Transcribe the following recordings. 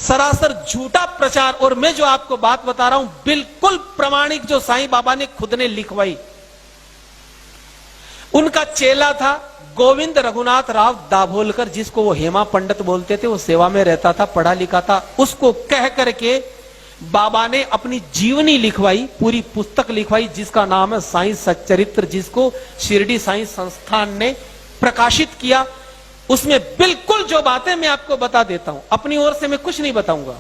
सरासर झूठा प्रचार। और मैं जो आपको बात बता रहा हूं बिल्कुल प्रमाणिक, जो साईं बाबा ने खुद ने लिखवाई। उनका चेला था गोविंद रघुनाथ राव दाभोलकर, जिसको वो हेमा पंडित बोलते थे। वो सेवा में रहता था, पढ़ा लिखा था। उसको कह करके बाबा ने अपनी जीवनी लिखवाई, पूरी पुस्तक लिखवाई, जिसका नाम है साईं सच्चरित्र, जिसको शिरडी साईं संस्थान ने प्रकाशित किया। उसमें बिल्कुल जो बातें मैं आपको बता देता हूं, अपनी ओर से मैं कुछ नहीं बताऊंगा,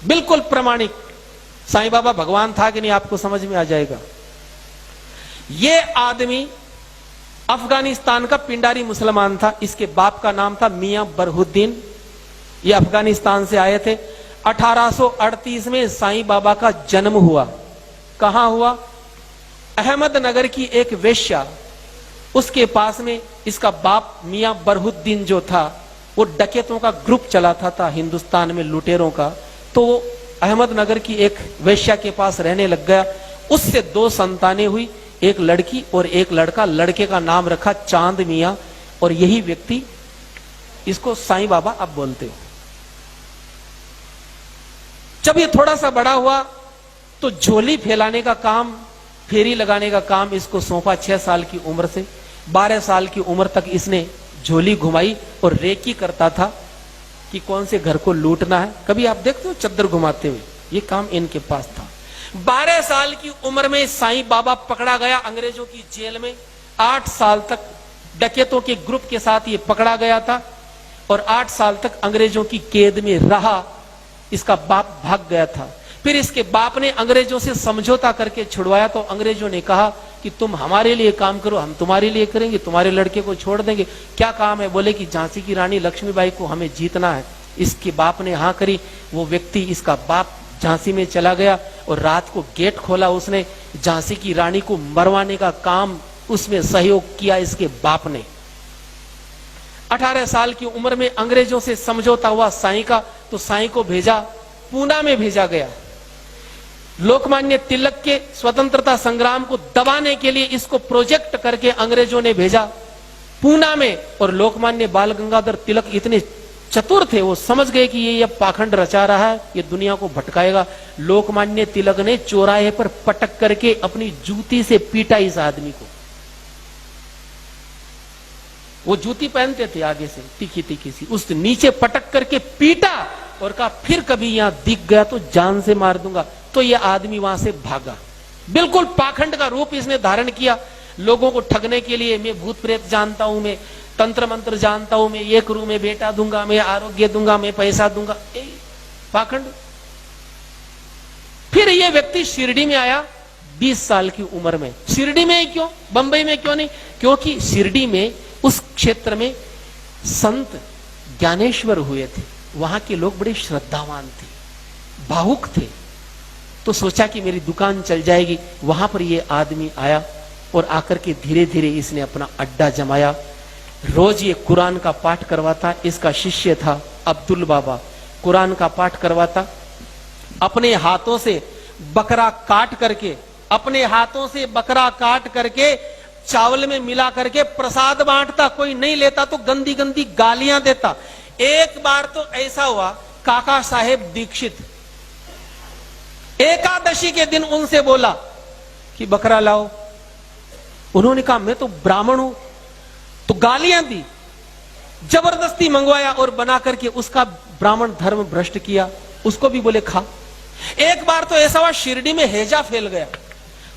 बिल्कुल प्रमाणिक। साईं बाबा भगवान था कि नहीं आपको समझ में आ जाएगा। ये आदमी अफगानिस्तान का पिंडारी मुसलमान था। इसके बाप का नाम था मियां बरहुद्दीन। ये अफगानिस्तान से आए थे। 1838 में साईं बाबा का जन्म हुआ। कहां हुआ? अहमदनगर की एक वेश्या, उसके पास में इसका बाप मियां बरहुद्दीन जो था, वो डकैतों का ग्रुप चलाता था हिंदुस्तान में, लुटेरों का। तो वो अहमदनगर की एक वेश्या के पास रहने लग गया। उससे 2 संतानें हुई, एक लड़की और एक लड़का। लड़के का नाम रखा चांद मियां, और यही व्यक्ति, इसको साईं बाबा अब बोलते हो। जब ये थोड़ा सा बड़ा हुआ तो झोली फैलाने का काम, फेरी लगाने का काम इसको सौंपा। 6 साल की उम्र से 12 साल की उम्र तक इसने झोली घुमाई और रेकी करता था कि कौन से घर को लूटना है। कभी आप देखते हो चद्दर घुमाते हुए, ये काम इनके पास था। 12 साल की उम्र में साईं बाबा पकड़ा गया अंग्रेजों की जेल में। 8 साल तक डकैतों के ग्रुप के साथ ये पकड़ा गया था और 8 साल तक अंग्रेजों की कैद में रहा। इसका बाप भाग गया था। फिर इसके बाप ने अंग्रेजों से समझौता करके छुड़वाया। तो अंग्रेजों ने कहा कि तुम हमारे लिए काम करो, हम तुम्हारे लिए करेंगे, तुम्हारे लड़के को छोड़ देंगे। क्या काम है? बोले कि झांसी की रानी लक्ष्मीबाई को हमें जीतना है। इसके बाप ने हाँ करी। वो व्यक्ति, इसका बाप, झांसी में चला गया और रात को गेट खोला। उसने झांसी की रानी को मरवाने का काम, उसमें सहयोग किया इसके बाप ने। 18 साल की उम्र में अंग्रेजों से समझौता हुआ साईं का, तो साईं को भेजा, पूना में भेजा गया। लोकमान्य तिलक के स्वतंत्रता संग्राम को दबाने के लिए इसको प्रोजेक्ट करके अंग्रेजों ने भेजा पूना में। और लोकमान्य बाल गंगाधर तिलक इतने चतुर थे, वो समझ गए कि ये पाखंड रचा रहा है, ये दुनिया को भटकाएगा। लोकमान्य तिलक ने चौराहे पर पटक करके अपनी जूती से पीटा इस आदमी को। वो जूती पहनते थे आगे से, तीखी तीखी सी, उस नीचे पटक करके पीटा और कहा फिर कभी यहां दिख गया तो जान से मार दूंगा। तो ये आदमी वहां से भागा। बिल्कुल पाखंड का रूप इसने धारण किया लोगों को ठगने के लिए। मैं भूत प्रेत जानता हूं, मैं तंत्र मंत्र जानता हूं, मैं ये करूं, मैं बेटा दूंगा, मैं आरोग्य दूंगा, मैं पैसा दूंगा, पाखंड। फिर ये व्यक्ति शिरडी में आया 20 साल की उम्र में। शिरडी में क्यों, बंबई में क्यों नहीं? क्योंकि शिरडी में, उस क्षेत्र में संत ज्ञानेश्वर हुए थे। वहां के लोग बड़े श्रद्धावान थे, भावुक थे। तो सोचा कि मेरी दुकान चल जाएगी। वहां पर ये आदमी आया और आकर के धीरे धीरे इसने अपना अड्डा जमाया। रोज ये कुरान का पाठ करवाता। इसका शिष्य था अब्दुल बाबा, कुरान का पाठ करवाता। अपने हाथों से बकरा काट करके, अपने हाथों से बकरा काट करके चावल में मिला करके प्रसाद बांटता। कोई नहीं लेता तो गंदी गंदी गालियां देता। एक बार तो ऐसा हुआ, काका साहेब दीक्षित एकादशी के दिन उनसे बोला कि बकरा लाओ। उन्होंने कहा मैं तो ब्राह्मण हूं, तो गालियां दी। जबरदस्ती मंगवाया और बना करके उसका ब्राह्मण धर्म भ्रष्ट किया। उसको भी बोले खा। एक बार तो ऐसा हुआ, शिरडी में हैजा फैल गया।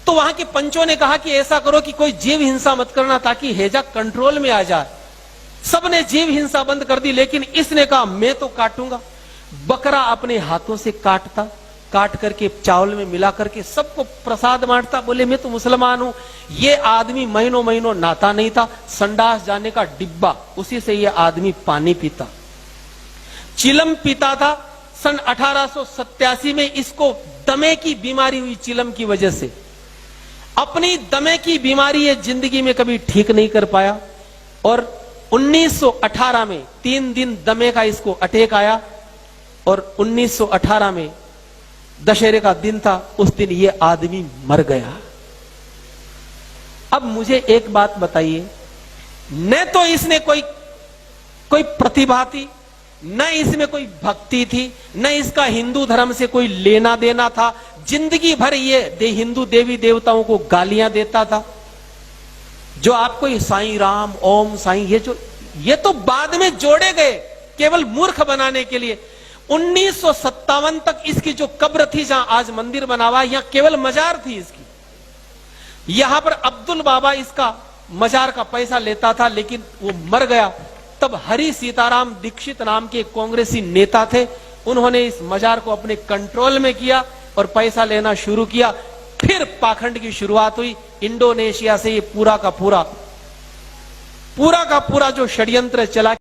तो वहां के पंचों ने कहा कि ऐसा करो कि कोई जीव हिंसा मत करना, ताकि हैजा कंट्रोल में आ जाए। सबने जीव हिंसा बंद कर दी, लेकिन इसने कहा मैं तो काटूंगा। बकरा अपने हाथों से काटता, काट करके चावल में मिला करके सबको प्रसाद बांटता। बोले मैं तो मुसलमान हूं। ये आदमी महीनों महीनों नहाता नहीं था। संडास जाने का डिब्बा, उसी से ये आदमी पानी पीता। चिलम पीता था। सन 1887 में इसको दमे की बीमारी हुई चिलम की वजह से। अपनी दमे की बीमारी ये जिंदगी में कभी ठीक नहीं कर पाया। और 1918 में 3 दिन दमे का इसको अटैक आया। और 1918 में दशहरे का दिन था, उस दिन ये आदमी मर गया। अब मुझे एक बात बताइए, न तो इसने कोई प्रतिभा थी, न इसमें कोई भक्ति थी, न इसका हिंदू धर्म से कोई लेना देना था। जिंदगी भर ये हिंदू देवी देवताओं को गालियां देता था। जो आपको ये साईं राम, ओम साईं, ये तो बाद में जोड़े गए केवल मूर्ख बनाने के लिए। 1957 तक इसकी जो कब्र थी, जहां आज मंदिर बना हुआ, यहां केवल मजार थी इसकी। यहां पर अब्दुल बाबा इसका मजार का पैसा लेता था, लेकिन वो मर गया। तब हरि सीताराम दीक्षित नाम के कांग्रेसी नेता थे, उन्होंने इस मजार को अपने कंट्रोल में किया और पैसा लेना शुरू किया। फिर पाखंड की शुरुआत हुई। इंडोनेशिया से ये पूरा का पूरा जो षड्यंत्र चला।